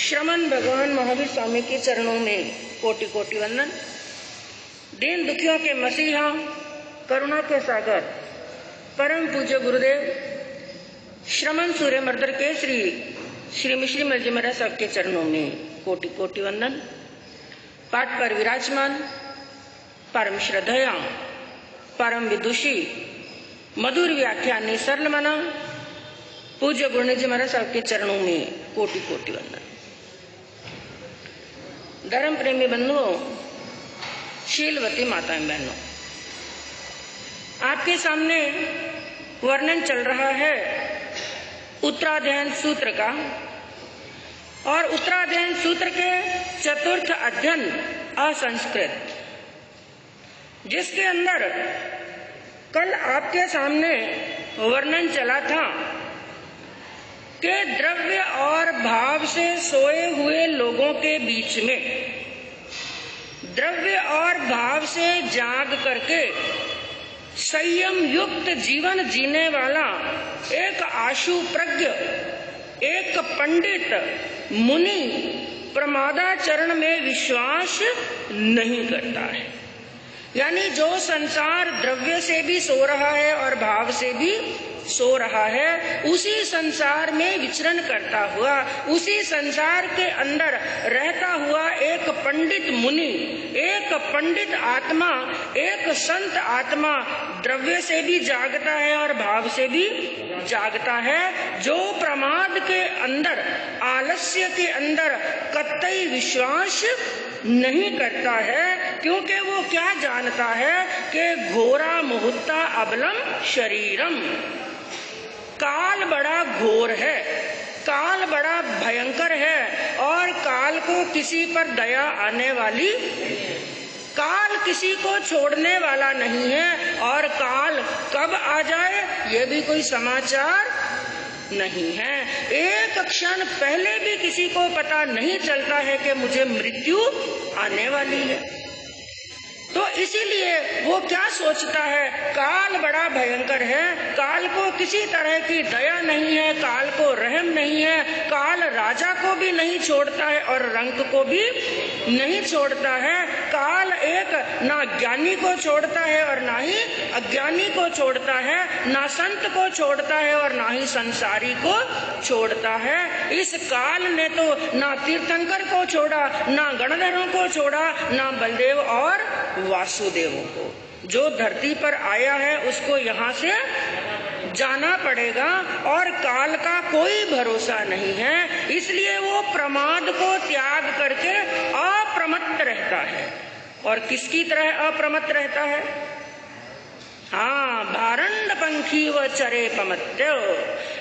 श्रमण भगवान महावीर स्वामी के चरणों में कोटि कोटि वंदन। दीन दुखियों के मसीहा, करुणा के सागर, परम पूज्य गुरुदेव श्रमण सूर्य मर्दर केसरी श्री मिश्री मल जी महाराज साहब के चरणों में कोटि कोटि वंदन। पाठ पर विराजमान परम श्रद्धेया, परम विदुषी, मधुर व्याख्यानी सरल मना पूज्य गुरुनाथ जी महाराज साहब के चरणों में कोटि कोटि वंदन। धर्म प्रेमी बंधुओं, शीलवती माताएं बहनों, आपके सामने वर्णन चल रहा है उत्तराध्ययन सूत्र का, और उत्तराध्ययन सूत्र के चतुर्थ अध्ययन असंस्कृत, जिसके अंदर कल आपके सामने वर्णन चला था कि द्रव्य और भाव से सोए हुए लोगों के बीच में द्रव्य और भाव से जाग करके संयम युक्त जीवन जीने वाला एक आशु प्रज्ञ, एक पंडित मुनि प्रमादाचरण में विश्वास नहीं करता है। यानी जो संसार द्रव्य से भी सो रहा है और भाव से भी सो रहा है, उसी संसार में विचरण करता हुआ, उसी संसार के अंदर रहता हुआ एक पंडित मुनि, एक पंडित आत्मा, एक संत आत्मा द्रव्य से भी जागता है और भाव से भी जागता है। जो प्रमाद के अंदर, आलस्य के अंदर कतई विश्वास नहीं करता है, क्योंकि वो क्या जानता है कि घोरा मुहूर्ता अबलम शरीरम, काल बड़ा घोर है, काल बड़ा भयंकर है और काल को किसी पर दया आने वाली, काल किसी को छोड़ने वाला नहीं है, और काल कब आ जाए ये भी कोई समाचार नहीं है। एक क्षण पहले भी किसी को पता नहीं चलता है कि मुझे मृत्यु आने वाली है। तो इसीलिए वो क्या सोचता है, काल बड़ा भयंकर है, काल को किसी तरह की दया नहीं है, काल को रहम नहीं है, काल राजा को भी नहीं छोड़ता है और रंक को भी नहीं छोड़ता है। काल एक ना ज्ञानी को छोड़ता है और ना ही अज्ञानी को छोड़ता है, ना संत को छोड़ता है और ना ही संसारी को छोड़ता है। इस काल ने तो ना तीर्थंकर को छोड़ा, ना गणधरों को छोड़ा, ना बलदेव और वासुदेवों को। जो धरती पर आया है उसको यहाँ से जाना पड़ेगा और काल का कोई भरोसा नहीं है। इसलिए वो प्रमाद को त्याग करके अप्रमत्त रहता है। और किसकी तरह अप्रमत्त रहता है? हाँ, भारंड पंखी व चरे पमत्यो,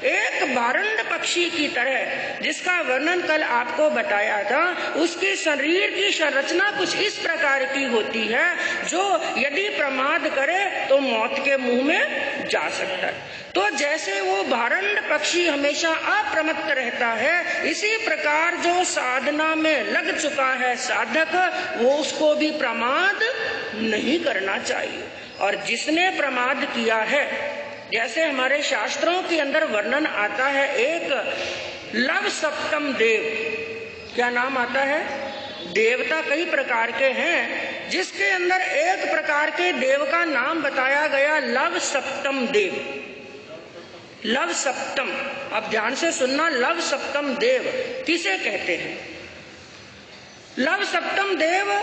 एक भारंड पक्षी की तरह, जिसका वर्णन कल आपको बताया था। उसके शरीर की संरचना कुछ इस प्रकार की होती है, जो यदि प्रमाद करे तो मौत के मुंह में जा सकता है। तो जैसे वो भारंड पक्षी हमेशा अप्रमत्त रहता है, इसी प्रकार जो साधना में लग चुका है साधक, वो उसको भी प्रमाद नहीं करना चाहिए। और जिसने प्रमाद किया है, जैसे हमारे शास्त्रों के अंदर वर्णन आता है, एक लव सप्तम देव, क्या नाम आता है? देवता कई प्रकार के हैं, जिसके अंदर एक प्रकार के देव का नाम बताया गया, लव सप्तम देव। लव सप्तम, अब ध्यान से सुनना, लव सप्तम देव किसे कहते हैं? लव सप्तम देव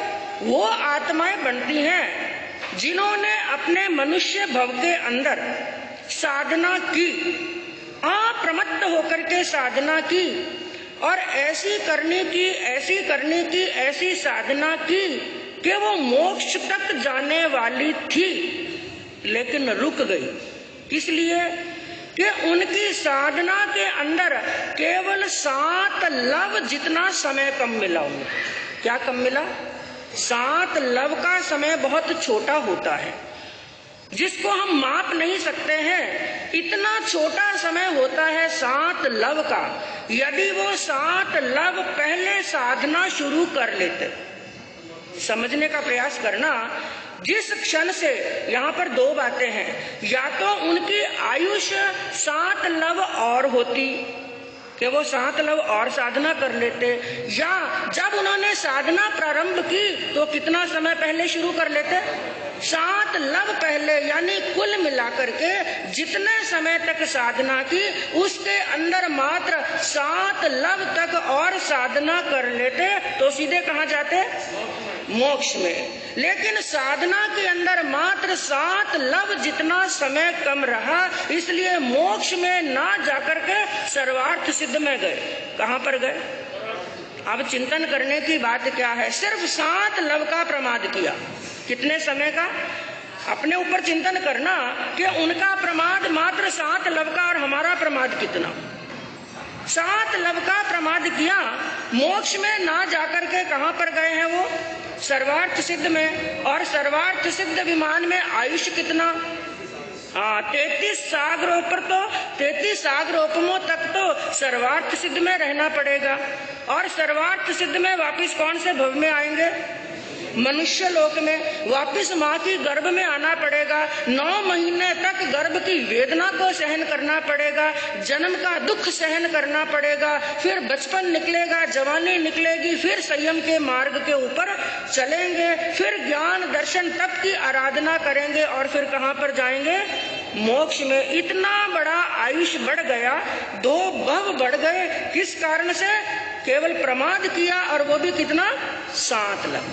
वो आत्माएं बनती हैं जिन्होंने अपने मनुष्य भव के अंदर साधना की, अप्रमत्त होकर के साधना की, और ऐसी करने की, ऐसी करने की, ऐसी साधना की कि वो मोक्ष तक जाने वाली थी, लेकिन रुक गई। इसलिए कि उनकी साधना के अंदर केवल 7 लव जितना समय कम मिला उन्हें। क्या कम मिला? 7 लव का समय बहुत छोटा होता है, जिसको हम माप नहीं सकते हैं। इतना छोटा समय होता है 7 लव का। यदि वो 7 लव पहले साधना शुरू कर लेते, समझने का प्रयास करना, जिस क्षण से, यहाँ पर 2 बातें हैं, या तो उनकी आयुष 7 लव और होती, कि वो 7 लव और साधना कर लेते, या जब उन्होंने साधना प्रारंभ की तो कितना समय पहले शुरू कर लेते? 7 लव पहले, यानी कुल मिलाकर के जितने समय तक साधना की उसके अंदर मात्र 7 लव तक और साधना कर लेते तो सीधे कहाँ जाते? मोक्ष में। लेकिन साधना के अंदर मात्र 7 लव जितना समय कम रहा, इसलिए मोक्ष में ना जाकर के सर्वार्थ सिद्ध में गए। कहाँ पर गए? अब चिंतन करने की बात क्या है, सिर्फ 7 लव का प्रमाद किया। कितने समय का? अपने ऊपर चिंतन करना कि उनका प्रमाद मात्र 7 लव का और हमारा प्रमाद कितना। 7 लव का प्रमाद किया, मोक्ष में ना जाकर के कहां पर गए हैं वो? सर्वार्थ सिद्ध में। और सर्वार्थ सिद्ध विमान में आयुष्य कितना? 33 सागरोपर, तो 33 सागरोपमों तक तो सर्वार्थ सिद्ध में रहना पड़ेगा। और सर्वार्थ सिद्ध में वापिस कौन से भव में आएंगे? मनुष्य लोक में। वापिस माँ की गर्भ में आना पड़ेगा, 9 महीने तक गर्भ की वेदना को सहन करना पड़ेगा, जन्म का दुख सहन करना पड़ेगा, फिर बचपन निकलेगा, जवानी निकलेगी, फिर संयम के मार्ग के ऊपर चलेंगे, फिर ज्ञान दर्शन तप की आराधना करेंगे और फिर कहाँ पर जाएंगे? मोक्ष में। इतना बड़ा आयुष बढ़ गया, 2 भव बढ़ गए। किस कारण से? केवल प्रमाद किया, और वो भी कितना? 7 लव।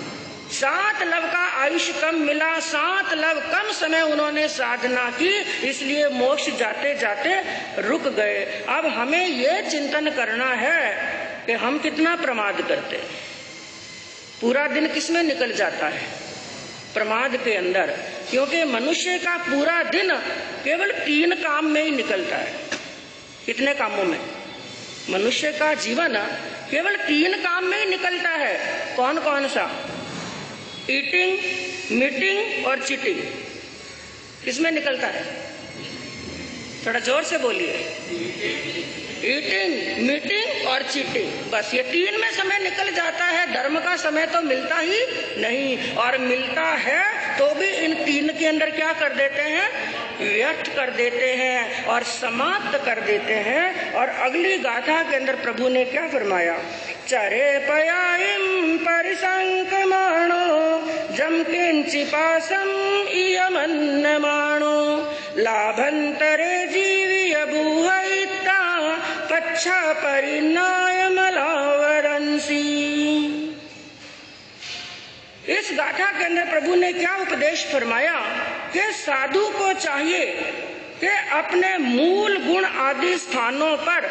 7 लव का आयुष कम मिला, 7 लव कम समय उन्होंने साधना की, इसलिए मोक्ष जाते जाते रुक गए। अब हमें ये चिंतन करना है कि हम कितना प्रमाद करते। पूरा दिन किसमें निकल जाता है? प्रमाद के अंदर। क्योंकि मनुष्य का पूरा दिन केवल 3 काम में ही निकलता है। कितने कामों में? मनुष्य का जीवन केवल 3 काम में ही निकलता है। कौन कौन सा? ईटिंग, मीटिंग और चीटिंग। किसमें निकलता है? थोड़ा जोर से बोलिए। ईटिंग, मीटिंग और चीटिंग, बस ये 3 में समय निकल जाता है। धर्म का समय तो मिलता ही नहीं, और मिलता है तो भी इन 3 के अंदर क्या कर देते हैं? व्यर्थ कर देते हैं और समाप्त कर देते हैं। और अगली गाथा के अंदर प्रभु ने क्या फरमाया? चरे पयाइम परिसंकमाणो जम किंचिपासम इयमन्नमाणो लाभंतरे जीवी अबूहैता पच्छा परिणाय मलावरंसी। इस गाथा के अंदर प्रभु ने क्या उपदेश फरमाया कि साधु को चाहिए कि अपने मूल गुण आदि स्थानों पर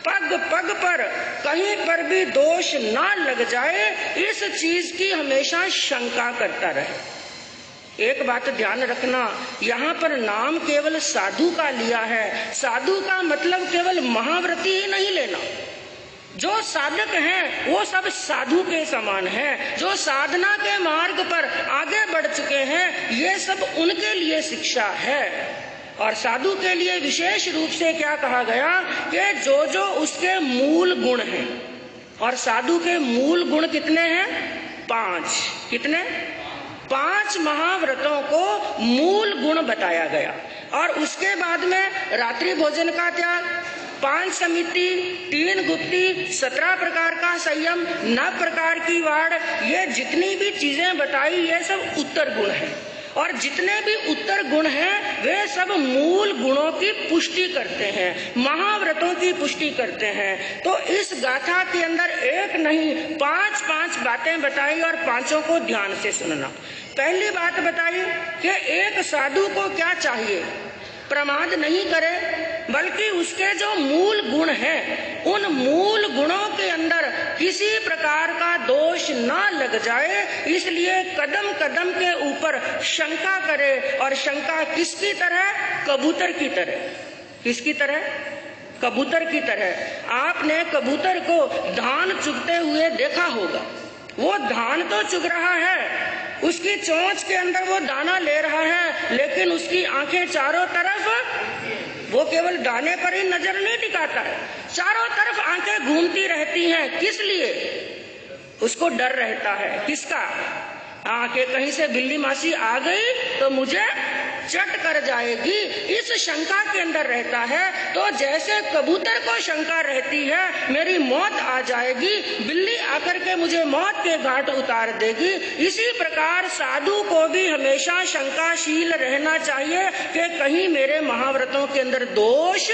पग पग पर कहीं पर भी दोष ना लग जाए, इस चीज की हमेशा शंका करता रहे। एक बात ध्यान रखना, यहाँ पर नाम केवल साधु का लिया है। साधु का मतलब केवल महाव्रती ही नहीं लेना। जो साधक हैं वो सब साधु के समान हैं। जो साधना के मार्ग पर आगे बढ़ चुके हैं, ये सब उनके लिए शिक्षा है। और साधु के लिए विशेष रूप से क्या कहा गया कि जो जो उसके मूल गुण हैं। और साधु के मूल गुण कितने हैं? 5। कितने? 5 महाव्रतों को मूल गुण बताया गया। और उसके बाद में रात्रि भोजन का त्याग, 5 समिति, 3 गुप्ती, 17 प्रकार का संयम, 9 प्रकार की वाड़, ये जितनी भी चीजें बताई ये सब उत्तर गुण हैं। और जितने भी उत्तर गुण हैं वे सब मूल गुणों की पुष्टि करते हैं, महाव्रतों की पुष्टि करते हैं। तो इस गाथा के अंदर एक नहीं 5 बातें बताई और 5 को ध्यान से सुनना। पहली बात बताई कि एक साधु को क्या चाहिए? प्रमाद नहीं करे, बल्कि उसके जो मूल गुण हैं उन मूल गुणों के अंदर किसी प्रकार का दोष ना लग जाए, इसलिए कदम कदम के ऊपर शंका करे। और शंका किसकी तरह? कबूतर की तरह। किसकी तरह? कबूतर की तरह। आपने कबूतर को धान चुगते हुए देखा होगा। वो धान तो चुग रहा है, उसकी चोंच के अंदर वो दाना ले रहा है, लेकिन उसकी आंखें चारों तरफ, वो केवल दाने पर ही नजर नहीं टिकाता है, चारों तरफ आंखें घूमती रहती हैं। किस लिए? उसको डर रहता है। किसका? कि कहीं से बिल्ली मासी आ गई तो मुझे चट कर जाएगी, इस शंका के अंदर रहता है। तो जैसे कबूतर को शंका रहती है मेरी मौत आ जाएगी, बिल्ली आकर के मुझे मौत के घाट उतार देगी, इसी प्रकार साधु को भी हमेशा शंकाशील रहना चाहिए कि कहीं मेरे महाव्रतों के अंदर दोष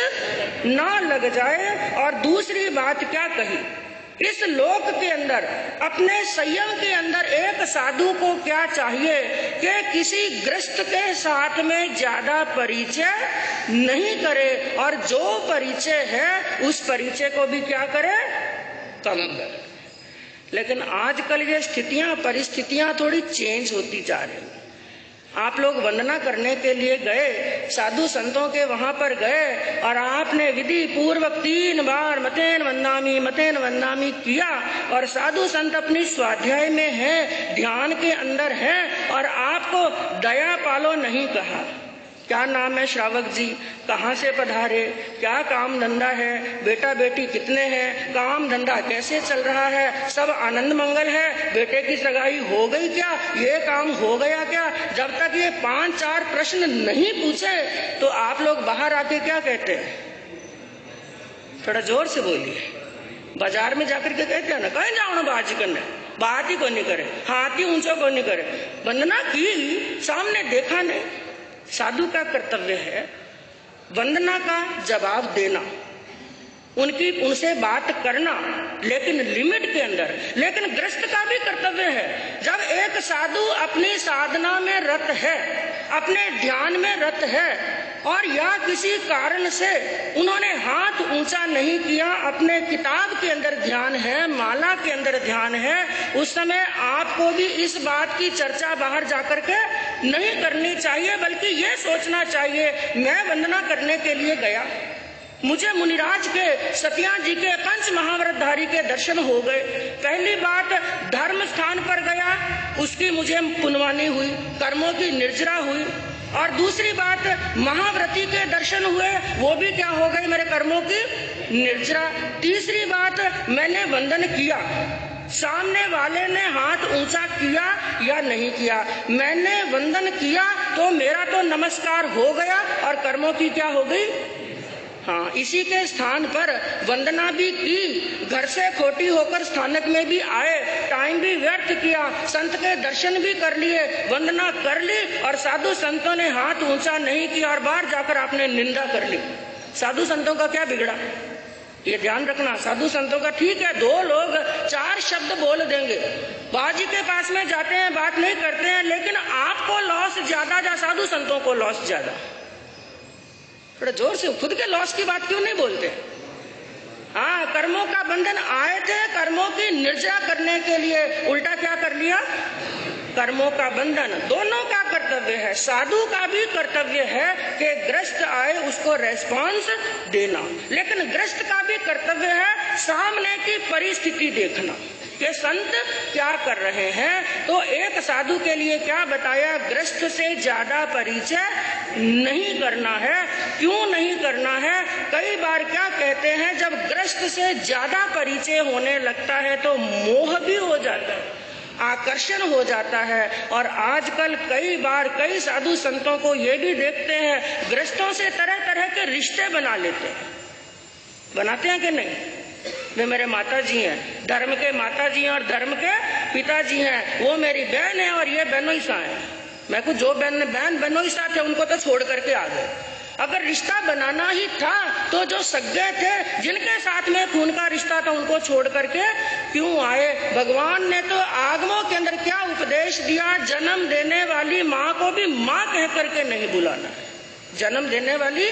ना लग जाए। और दूसरी बात क्या कही, इस लोक के अंदर अपने संयम के अंदर एक साधु को क्या चाहिए कि किसी ग्रस्त के साथ में ज्यादा परिचय नहीं करे, और जो परिचय है उस परिचय को भी क्या करे, कम करे। लेकिन आजकल ये स्थितियां परिस्थितियां थोड़ी चेंज होती जा रही। आप लोग वंदना करने के लिए गए, साधु संतों के वहां पर गए और आपने विधि पूर्वक 3 बार मतेन वंदामी किया, और साधु संत अपनी स्वाध्याय में है, ध्यान के अंदर है, और आपको दया पालो नहीं कहा। क्या नाम है श्रावक जी, कहाँ से पधारे, क्या काम धंधा है, बेटा बेटी कितने हैं, काम धंधा कैसे चल रहा है, सब आनंद मंगल है, बेटे की सगाई हो गई क्या, ये काम हो गया क्या। जब तक ये 5-4 प्रश्न नहीं पूछे तो आप लोग बाहर आके क्या कहते हैं, थोड़ा जोर से बोलिए। बाजार में जाकर के कहते हैं ना, कहीं जाओ ना बाजी करने, बात ही को नहीं करे, हाथ ही ऊंचा को नहीं करे। वंदना की, सामने देखा नहीं। साधु का कर्तव्य है वंदना का जवाब देना, उनसे बात करना, लेकिन लिमिट के अंदर। लेकिन गृहस्थ का भी कर्तव्य है, जब एक साधु अपनी साधना में रत है, अपने ध्यान में रत है, और या किसी कारण से उन्होंने हाथ ऊंचा नहीं किया, अपने किताब के अंदर ध्यान है, माला के अंदर ध्यान है, उस समय आपको भी इस बात की चर्चा बाहर जाकर के नहीं करनी चाहिए, बल्कि ये सोचना चाहिए मैं वंदना करने के लिए गया, मुझे मुनिराज के सतिया जी के पंच महाव्रतधारी के दर्शन हो गए। पहली बात, धर्म स्थान पर गया, उसकी मुझे पुण्यवानी हुई, कर्मों की निर्जरा हुई। और दूसरी बात, महाव्रती के दर्शन हुए, वो भी क्या हो गए, मेरे कर्मों की निर्जरा। तीसरी बात, मैंने वंदन किया, सामने वाले ने हाथ ऊंचा किया या नहीं किया, मैंने वंदन किया तो मेरा तो नमस्कार हो गया और कर्मों की क्या हो गई। हाँ, इसी के स्थान पर वंदना भी की, घर से खोटी होकर स्थानक में भी आए, टाइम भी व्यर्थ किया, संत के दर्शन भी कर लिए, वंदना कर ली, और साधु संतों ने हाथ ऊंचा नहीं किया और बाहर जाकर आपने निंदा कर ली। साधु संतों का क्या बिगड़ा, ये ध्यान रखना। साधु संतों का ठीक है, 2 लोग 4 शब्द बोल देंगे, बाजी के पास में जाते हैं, बात नहीं करते हैं, लेकिन आपको लॉस ज्यादा या साधु संतों को लॉस ज्यादा। थोड़ा जोर से, खुद के लॉस की बात क्यों नहीं बोलते। हाँ, कर्मों का बंधन आए थे, कर्मों की निर्जरा करने के लिए, उल्टा क्या कर लिया, कर्मों का बंधन। दोनों का कर्तव्य है, साधु का भी कर्तव्य है कि ग्रस्त आए उसको रेस्पॉन्स देना, लेकिन ग्रस्त का भी कर्तव्य है सामने की परिस्थिति देखना कि संत क्या कर रहे हैं। तो एक साधु के लिए क्या बताया, ग्रस्त से ज्यादा परिचय नहीं करना है। क्यों नहीं करना है, कई बार क्या कहते हैं, जब ग्रस्त से ज्यादा परिचय होने लगता है तो मोह भी हो जाता है, आकर्षण हो जाता है। और आजकल कई बार कई साधु संतों को ये भी देखते हैं, गृहस्थों से तरह तरह के रिश्ते बना लेते हैं। बनाते हैं कि नहीं, वे मेरे माता जी हैं, धर्म के माता जी हैं और धर्म के पिताजी हैं, वो मेरी बहन है और ये बेनोईसा है। मैं कुछ जो बहन बेनोईसा थे उनको तो छोड़ करके आ गए। अगर रिश्ता बनाना ही था तो जो सगे थे, जिनके साथ में खून का रिश्ता था, उनको छोड़ करके क्यों आए। भगवान ने तो आगमों के अंदर क्या उपदेश दिया, जन्म देने वाली माँ को भी माँ कह करके नहीं बुलाना। जन्म देने वाली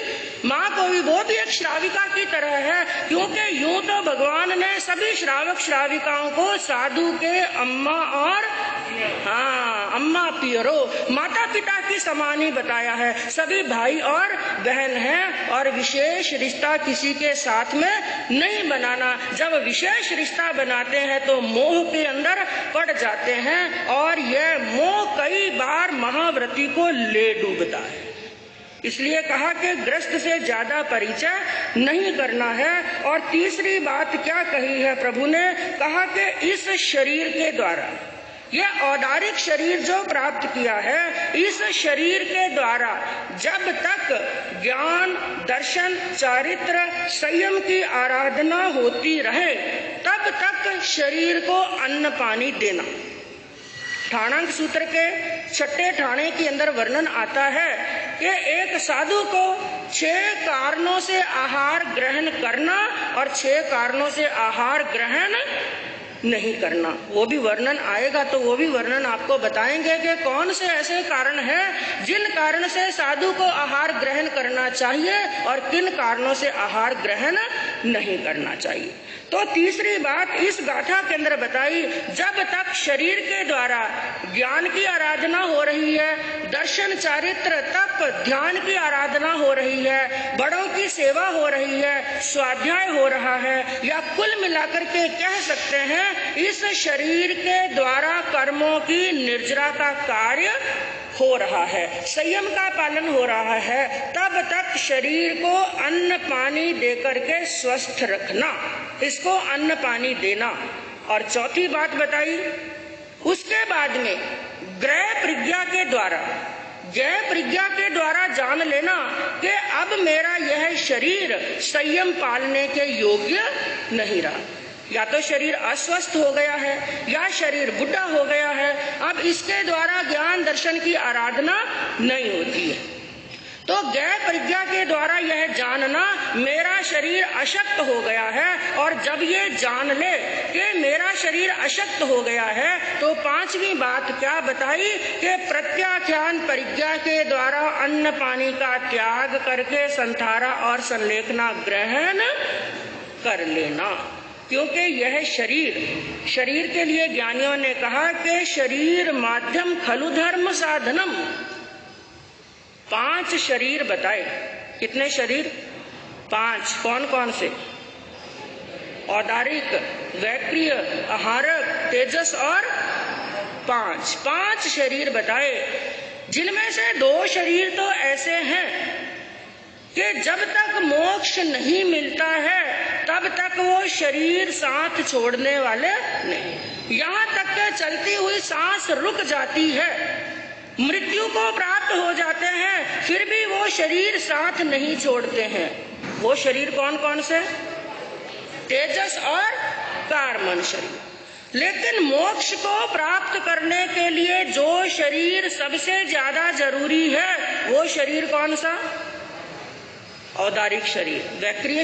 माँ को भी, वो भी एक श्राविका की तरह है, क्योंकि यूं तो भगवान ने सभी श्रावक श्राविकाओं को साधु के अम्मा और अम्मा पियरो, माता पिता की समान ही बताया है। सभी भाई और बहन हैं और विशेष रिश्ता किसी के साथ में नहीं बनाना। जब विशेष रिश्ता बनाते हैं तो मोह के अंदर पड़ जाते हैं, और यह मोह कई बार महाव्रती को ले डूबता है। इसलिए कहा कि ग्रस्त से ज्यादा परिचय नहीं करना है। और तीसरी बात क्या कही है प्रभु ने, कहा कि इस शरीर के द्वारा यह औदारिक शरीर जो प्राप्त किया है, इस शरीर के द्वारा जब तक ज्ञान, दर्शन, चारित्र, संयम की आराधना होती रहे, तब तक शरीर को अन्न पानी देना। ठाणांक सूत्र के 6 ठाणे के अंदर वर्णन आता है कि एक साधु को 6 कारणों से आहार ग्रहण करना और 6 कारणों से आहार ग्रहण नहीं करना। वो भी वर्णन आएगा, तो वो भी वर्णन आपको बताएंगे कि कौन से ऐसे कारण हैं जिन कारण से साधु को आहार ग्रहण करना चाहिए और किन कारणों से आहार ग्रहण नहीं करना चाहिए। तो तीसरी बात इस गाथा के अंदर बताई, जब तक शरीर के द्वारा ज्ञान की आराधना हो रही है, दर्शन चारित्र तक ध्यान की आराधना हो रही है, बड़ों की सेवा हो रही है, स्वाध्याय हो रहा है, या कुल मिलाकर के कह सकते हैं इस शरीर के द्वारा कर्मों की निर्जरा का कार्य हो रहा है, संयम का पालन हो रहा है, तब तक शरीर को अन्न पानी देकर के स्वस्थ रखना, इसको अन्न पानी देना। और चौथी बात बताई, उसके बाद में ग्रह प्रज्ञा के द्वारा, जय प्रज्ञा के द्वारा जान लेना कि अब मेरा यह शरीर संयम पालने के योग्य नहीं रहा, या तो शरीर अस्वस्थ हो गया है या शरीर बुढ़ा हो गया है, अब इसके द्वारा ज्ञान दर्शन की आराधना नहीं होती है। तो ज्ञ प्रज्ञा के द्वारा यह जानना मेरा शरीर अशक्त हो गया है, और जब ये जान ले कि मेरा शरीर अशक्त हो गया है, तो पांचवी बात क्या बताई कि प्रत्याख्यान प्रज्ञा के द्वारा अन्न पानी का त्याग करके संथारा और संलेखना ग्रहण कर लेना। क्योंकि यह शरीर के लिए ज्ञानियों ने कहा कि शरीर माध्यम खलु धर्म साधनम। 5 शरीर बताए। कितने शरीर? 5। कौन कौन से? औदारिक, वैक्रिय, आहारक, तेजस और 5 शरीर बताए, जिनमें से 2 शरीर तो ऐसे हैं कि जब तक मोक्ष नहीं मिलता है तब तक वो शरीर साथ छोड़ने वाले नहीं। यहाँ तक कि चलती हुई सांस रुक जाती है, मृत्यु को प्राप्त हो जाते हैं, फिर भी वो शरीर साथ नहीं छोड़ते हैं। वो शरीर कौन कौन से? तेजस और कार्मन शरीर। लेकिन मोक्ष को प्राप्त करने के लिए जो शरीर सबसे ज्यादा जरूरी है, वो शरीर कौन सा? औदारिक शरीर। वैक्रिय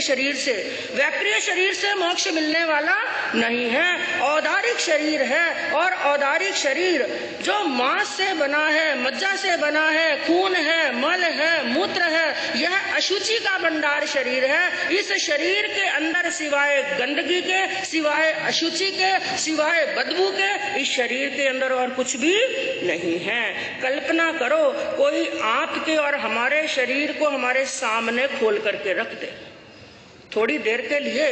शरीर से मोक्ष मिलने वाला नहीं है, औदारिक शरीर है। और औदारिक शरीर जो मांस से बना है, मज्जा से बना है, खून है, मल है, मूत्र है, यह अशुचि का भंडार शरीर है। इस शरीर के अंदर सिवाय गंदगी के, सिवाय अशुचि के, सिवाय बदबू के, इस शरीर के अंदर और कुछ भी नहीं है। कल्पना करो कोई आपके और हमारे शरीर को हमारे सामने खोल करके रख दे, थोड़ी देर के लिए,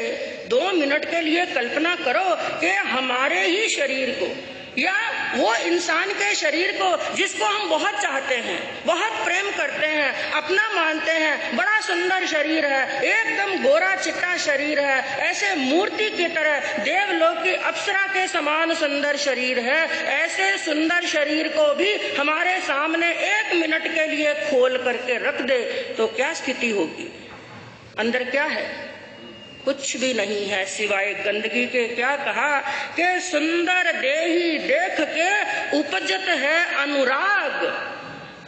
2 मिनट के लिए कल्पना करो कि हमारे ही शरीर को या वो इंसान के शरीर को जिसको हम बहुत चाहते हैं, बहुत प्रेम करते हैं, अपना मानते हैं, बड़ा सुंदर शरीर है, एकदम गोरा चिट्टा शरीर है, ऐसे मूर्ति की तरह देवलोक की अप्सरा के समान सुंदर शरीर है, ऐसे सुंदर शरीर को भी हमारे सामने 1 मिनट के लिए खोल करके रख दे तो क्या स्थिति होगी? अंदर क्या है? कुछ भी नहीं है सिवाय गंदगी के। क्या कहा कि सुंदर देही देख के उपजत है अनुराग।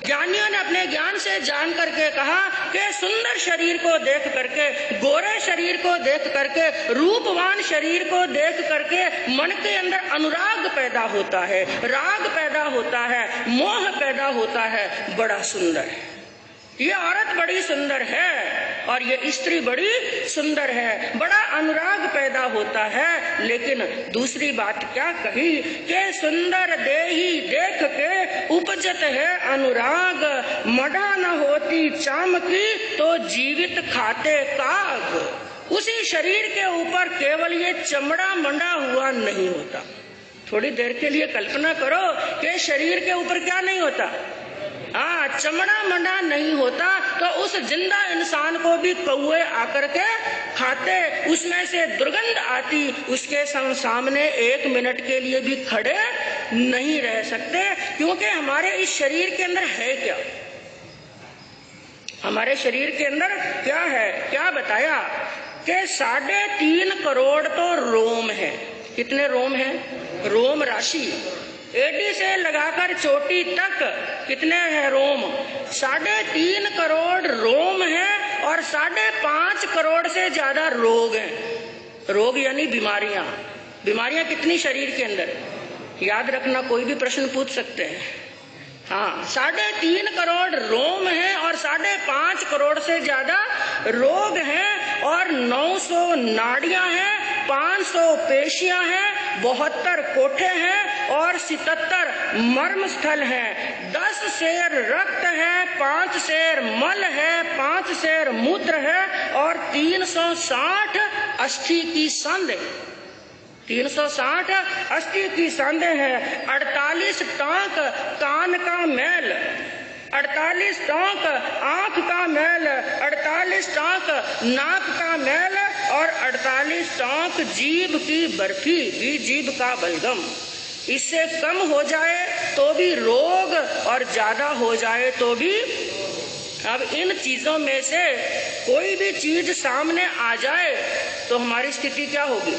ज्ञानियों ने अपने ज्ञान से जान करके कहा कि सुंदर शरीर को देख करके, गोरे शरीर को देख करके, रूपवान शरीर को देख करके मन के अंदर अनुराग पैदा होता है, राग पैदा होता है, मोह पैदा होता है। बड़ा सुंदर है ये औरत, बड़ी सुंदर है, और ये स्त्री बड़ी सुंदर है, बड़ा अनुराग पैदा होता है। लेकिन दूसरी बात क्या कही कि सुंदर देही देख के उपजत है अनुराग, मड़ा न होती चामकी तो जीवित खाते काग। उसी शरीर के ऊपर केवल ये चमड़ा मंडा हुआ नहीं होता। थोड़ी देर के लिए कल्पना करो कि शरीर के ऊपर क्या नहीं होता? चमड़ा मंडा नहीं होता तो उस जिंदा इंसान को भी कौए आकर के खाते, उसमें से दुर्गंध आती, उसके सामने 1 मिनट के लिए भी खड़े नहीं रह सकते, क्योंकि हमारे इस शरीर के अंदर है क्या? हमारे शरीर के अंदर क्या है? क्या बताया कि 3.5 करोड़ तो रोम है। कितने रोम हैं? रोम राशि एडी से लगाकर चोटी तक कितने हैं रोम? 3.5 करोड़ रोम है और 5.5 करोड़ से ज्यादा रोग हैं। रोग यानी बीमारियां। बीमारियां कितनी शरीर के अंदर? याद रखना, कोई भी प्रश्न पूछ सकते हैं। हाँ, 3.5 करोड़ रोम है और 5.5 करोड़ से ज्यादा रोग हैं और 900 नाड़ियां हैं, 500 पेशियां हैं, 72 कोठे हैं और 77 मर्म स्थल हैं। 10 सेर रक्त है, 5 सेर मल है, 5 सेर मूत्र है और 360 अस्थि की सांदें। 360 अस्थि की सांदें हैं। 48 टांक कान का मैल, 48 टांक आंख का मैल, 48 टांक नाक का मैल और 48 टांक जीभ की बर्फी, जीभ का बलगम। इससे कम हो जाए तो भी रोग और ज्यादा हो जाए तो भी। अब इन चीजों में से कोई भी चीज सामने आ जाए तो हमारी स्थिति क्या होगी?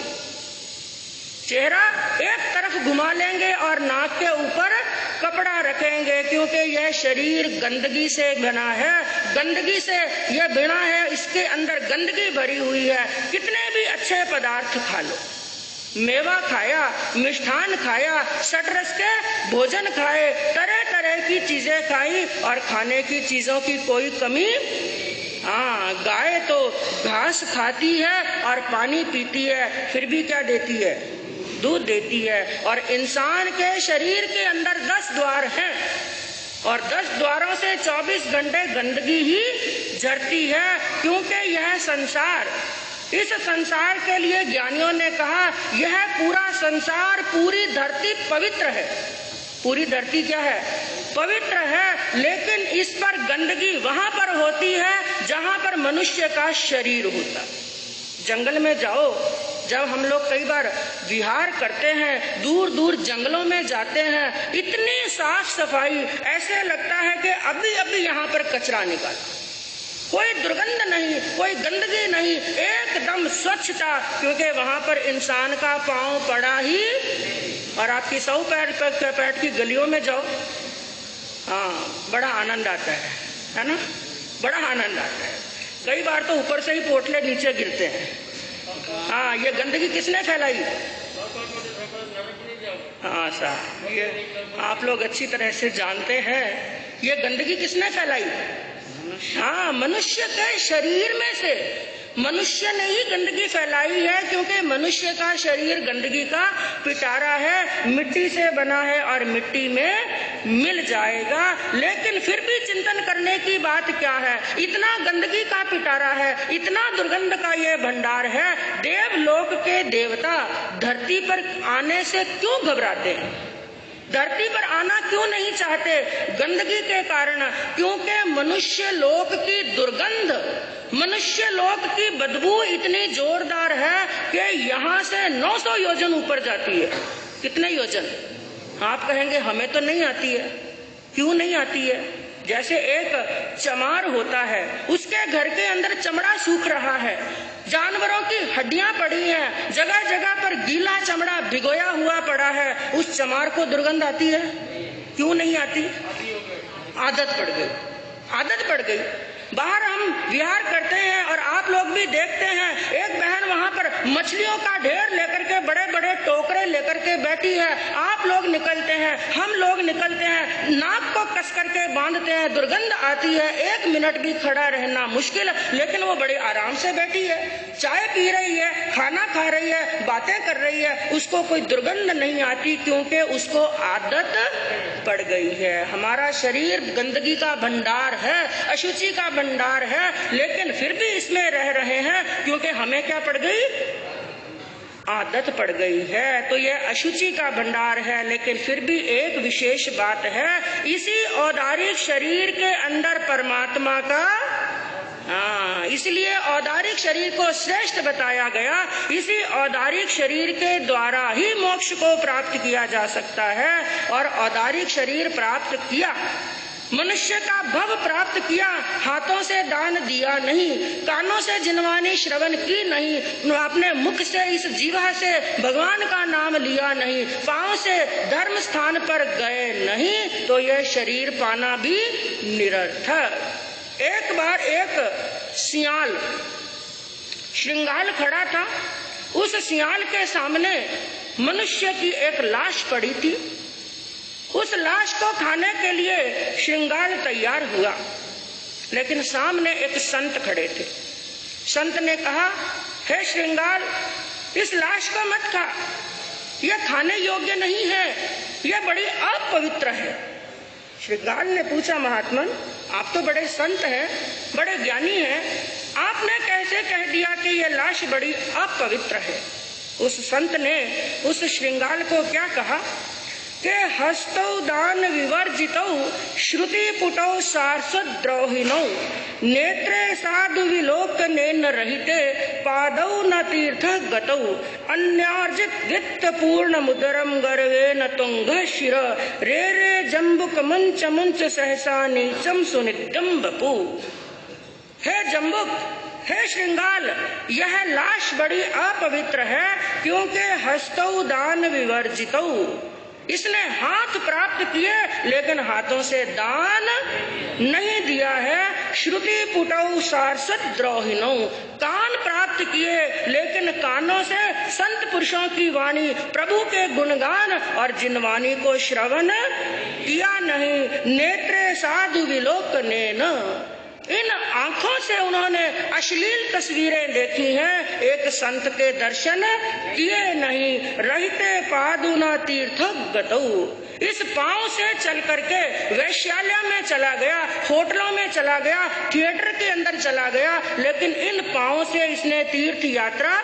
चेहरा एक तरफ घुमा लेंगे और नाक के ऊपर कपड़ा रखेंगे, क्योंकि यह शरीर गंदगी से बना है, गंदगी से यह बना है, इसके अंदर गंदगी भरी हुई है। कितने भी अच्छे पदार्थ खा लो, मेवा खाया, मिष्ठान खाया, षड्रस के भोजन खाए, तरह तरह की चीजें खाई और खाने की चीजों की कोई कमी। हाँ, गाय तो घास खाती है और पानी पीती है, फिर भी क्या देती है? दूध देती है। और इंसान के शरीर के अंदर 10 द्वार हैं और 10 द्वारों से 24 घंटे गंदगी ही झरती है, क्योंकि यह संसार, इस संसार के लिए ज्ञानियों ने कहा यह पूरा संसार, पूरी धरती पवित्र है। पूरी धरती क्या है? पवित्र है, लेकिन इस पर गंदगी वहां पर होती है जहां पर मनुष्य का शरीर होता। जंगल में जाओ, जब हम लोग कई बार विहार करते हैं, दूर दूर जंगलों में जाते हैं, इतनी साफ सफाई, ऐसे लगता है कि अभी अभी यहाँ पर कचरा निकाला, कोई दुर्गंध नहीं, कोई गंदगी नहीं, एकदम स्वच्छता, क्योंकि वहां पर इंसान का पांव पड़ा ही। और आपकी 100 पैठ की गलियों में जाओ, हाँ, बड़ा आनंद आता है ना? बड़ा आनंद आता है। कई बार तो ऊपर से ही पोटले नीचे गिरते हैं। हाँ, ये गंदगी किसने फैलाई? हाँ साहब, ये आप लोग अच्छी तरह से जानते हैं, ये गंदगी किसने फैलाई? हाँ, मनुष्य के शरीर में से मनुष्य ने ही गंदगी फैलाई है, क्योंकि मनुष्य का शरीर गंदगी का पिटारा है, मिट्टी से बना है और मिट्टी में मिल जाएगा। लेकिन फिर भी चिंतन करने की बात क्या है? इतना गंदगी का पिटारा है, इतना दुर्गंध का ये भंडार है, देवलोक के देवता धरती पर आने से क्यों घबराते हैं? धरती पर आना क्यों नहीं चाहते? गंदगी के कारण, क्योंकि मनुष्य लोक की दुर्गंध, मनुष्य लोक की बदबू इतनी जोरदार है कि यहाँ से 900 योजन ऊपर जाती है। कितने योजन? आप कहेंगे हमें तो नहीं आती है। क्यों नहीं आती है? जैसे एक चमार होता है, उसके घर के अंदर चमड़ा सूख रहा है, जानवरों की हड्डियां पड़ी हैं, जगह जगह पर गीला चमड़ा भिगोया हुआ पड़ा है, उस चमार को दुर्गंध आती है? क्यों नहीं आती? आदत पड़ गई, आदत पड़ गई। बाहर हम विहार करते हैं और आप लोग भी देखते हैं, एक बहन वहां पर मछलियों का ढेर लेकर के, बड़े बड़े टोकरे लेकर के बैठी है। आप लोग निकलते हैं, हम लोग निकलते हैं, नाक को कस करके बांधते हैं, दुर्गंध आती है, 1 मिनट भी खड़ा रहना मुश्किल, लेकिन वो बड़े आराम से बैठी है, चाय पी रही है, खाना खा रही है, बातें कर रही है, उसको कोई दुर्गंध नहीं आती, क्योंकि उसको आदत पड़ गई है। हमारा शरीर गंदगी का भंडार है, अशुचि का भंडार है, लेकिन फिर भी इसमें रह रहे हैं, क्योंकि हमें क्या पड़ गई? आदत पड़ गई है। तो ये अशुचि का भंडार है। लेकिन फिर भी एक विशेष बात है, इसी औदारिक शरीर के अंदर परमात्मा का हाँ, इसलिए औदारिक शरीर को श्रेष्ठ बताया गया। इसी औदारिक शरीर के द्वारा ही मोक्ष को प्राप्त किया जा सकता है। और औदारिक शरीर प्राप्त किया, मनुष्य का भव प्राप्त किया, हाथों से दान दिया नहीं, कानों से जिनवानी श्रवण की नहीं, अपने मुख से इस जीवा से भगवान का नाम लिया नहीं, पांव से धर्म स्थान पर गए नहीं, तो यह शरीर पाना भी निरर्थक। एक बार एक सियाल श्रृंगाल खड़ा था। उस सियाल के सामने मनुष्य की एक लाश पड़ी थी। उस लाश को खाने के लिए श्रृंगाल तैयार हुआ, लेकिन सामने एक संत खड़े थे। संत ने कहा, हे श्रृंगाल, इस लाश को मत खा, यह खाने योग्य नहीं है, यह बड़ी अपवित्र है। श्रृंगाल ने पूछा, महात्मन, आप तो बड़े संत हैं, बड़े ज्ञानी हैं, आपने कैसे कह दिया कि यह लाश बड़ी अपवित्र है? उस संत ने उस श्रृंगाल को क्या कहा कि हस्तौ दान विवर्जितौ श्रुति पुटौ सारसद्रोहिणौ नेत्रे साधु विलोकनेन रहिते पादौ न तीर्थ गतौ अन्यार्जित वित्त पूर्ण मुदरम गर्वेन तुंग शिर रे रे जम्बुक मुंच मुंच सहसा नीचम सुनित्यम बपू। हे जम्बुक, हे श्रृंगाल, यह लाश बड़ी अपवित्र है, क्योंकि हस्तौ दान विवर्जितौ, इसने हाथ प्राप्त किए लेकिन हाथों से दान नहीं दिया है। श्रुति पुटौ सारसत द्रोहिणौ, कान प्राप्त किए लेकिन कानों से संत पुरुषों की वाणी, प्रभु के गुणगान और जिनवाणी को श्रवण किया नहीं। नेत्रे साधु विलोकनेन, इन आंखों से उन्होंने अश्लील तस्वीरें देखी हैं, एक संत के दर्शन किए नहीं। रहते पादुना तीर्थ गतौ, इस पांव से चल करके वैश्यालय में चला गया, होटलों में चला गया, थिएटर के अंदर चला गया, लेकिन इन पांव से इसने तीर्थ यात्रा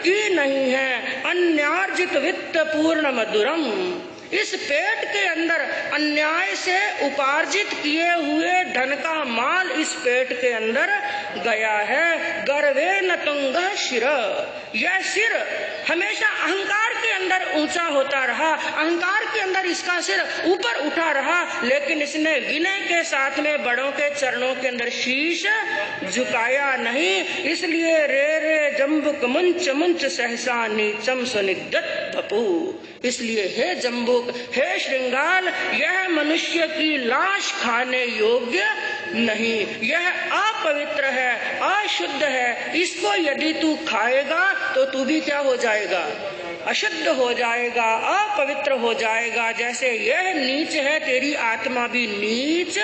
की नहीं है। अन्यार्जित वित्त पूर्ण मधुरम, इस पेट के अंदर अन्याय से उपार्जित किए हुए धन का माल इस पेट के अंदर गया है। गर्वे न तुंग शिर, यह सिर हमेशा अहंकार के अंदर ऊंचा होता रहा, अहंकार के अंदर इसका सिर ऊपर उठा रहा, लेकिन इसने विनय के साथ में बड़ों के चरणों के अंदर शीश झुकाया नहीं। इसलिए रे रे जम्बुक मुंच मुंच सहसा नीचम सुनिगत बपू। इसलिए हे जम्बुक, हे श्रृंगाल, यह मनुष्य की लाश खाने योग्य नहीं, यह अपवित्र है, अशुद्ध है। इसको यदि तू खाएगा तो तू भी क्या हो जाएगा? अशुद्ध हो जाएगा, अपवित्र हो जाएगा। जैसे यह नीच है, तेरी आत्मा भी नीच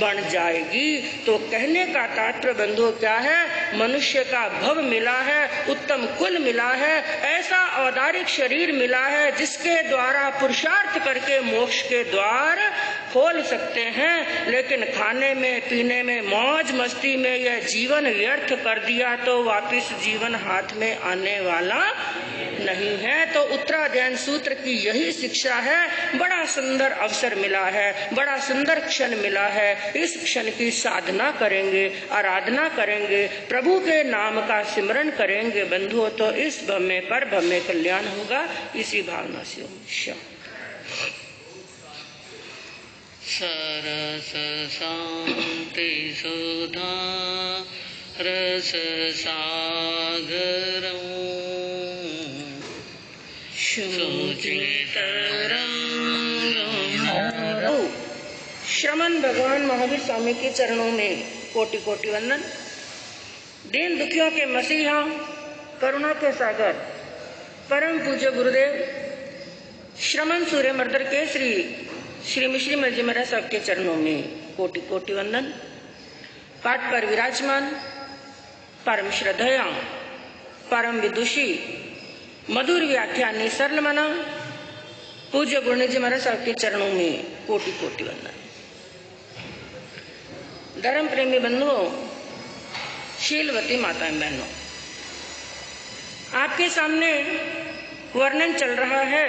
बन जाएगी। तो कहने का तात्पर्य बंधु क्या है? मनुष्य का भव मिला है, उत्तम कुल मिला है, ऐसा औदारिक शरीर मिला है जिसके द्वारा पुरुषार्थ करके मोक्ष के द्वार खोल सकते हैं। लेकिन खाने में, पीने में, मौज मस्ती में यह जीवन व्यर्थ कर दिया तो वापिस जीवन हाथ में आने वाला नहीं है। तो उत्तराध्ययन सूत्र की यही शिक्षा है। बड़ा सुंदर अवसर मिला है, बड़ा सुंदर क्षण मिला है। इस क्षण की साधना करेंगे, आराधना करेंगे, प्रभु के नाम का सिमरन करेंगे बंधुओं, तो इस भव में पर भव में कल्याण होगा। इसी भावना से सरस शांति सुधा रस सागर श्रमण भगवान महावीर स्वामी के चरणों में कोटि कोटि वंदन। दीन दुखियों के मसीहा, करुणा के सागर, परम पूज्य गुरुदेव श्रमण सूर्य मर्दर के श्री मिश्री मर्जी महाराज साहब के चरणों में कोटि कोटि वंदन। पाठ पर विराजमान परम श्रद्धेया, परम विदुषी, मधुर व्याख्यानी सरल मना पूज्य गुरुजी जी महाराज साहब के चरणों में कोटि कोटि वंदन। धर्म प्रेमी बंधुओं, शीलवती माताएं बहनों, आपके सामने वर्णन चल रहा है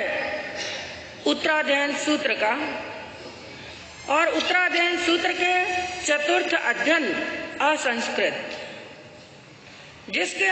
उत्तराध्ययन सूत्र का, और उत्तराध्ययन सूत्र के चतुर्थ अध्ययन असंस्कृत, जिसके